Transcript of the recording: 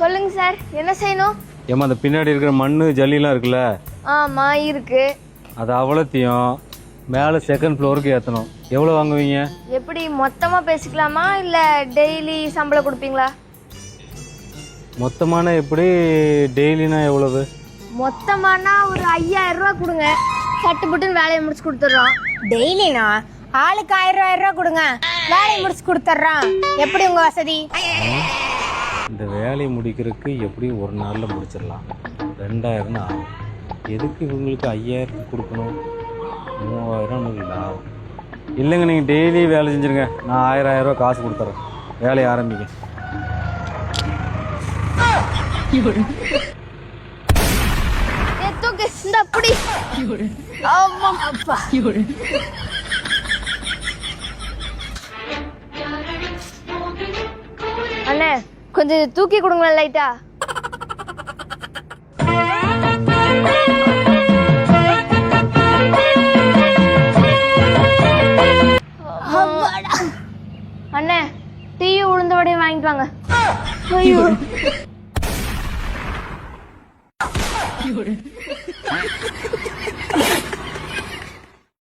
சொல்லுங்க சார், என்ன செய்யணும்? ஏமா அந்த பின்னாடி இருக்கிற மண்ணு ஜல்லிலாம் இருக்குல்ல? ஆமா இருக்கு. அது அவ்வளோத்தையும் மேலே செகண்ட் ஃப்ளோருக்கு ஏற்றணும். எவ்வளோ வாங்குவீங்க? எப்படி மொத்தமா பேசிக்கலாமா இல்ல டெய்லி சம்பளம் கொடுப்பீங்களா? மொத்தமான எப்படி, டெய்லினா எவ்வளவு? மொத்தமானா ஒரு 5000 ரூபா கொடுங்க, சட்டுப்புட்டுன்னு வேலையை முடிச்சு கொடுத்துட்றோம். டெய்லினா ஆளுக்கு 1000 ரூபா கொடுங்க, வேலையை முடிச்சு கொடுத்துட்றான். எப்படி உங்க வசதி? இந்த வேலையை முடிக்கிறதுக்கு எப்படியும் ஒரு நாளில் முடிச்சிடலாம். 2000 ஆகும். எதுக்கு இவங்களுக்கு 5000 கொடுக்கணும்? 3000 லாபம். இல்லைங்க, நீங்கள் டெய்லி வேலை செஞ்சுருங்க. நான் 1000 ரூபா காசு கொடுத்துறேன். வேலையை ஆரம்பிங்க. தூக்கு இந்த அப்படி. ஆமா அப்பா. அண்ணே கொஞ்சம் தூக்கி கொடுங்களேன் லைட்டா. அண்ணே டீயும் உளுந்த வடையும் வாங்கிட்டு வாங்க. ஐயோ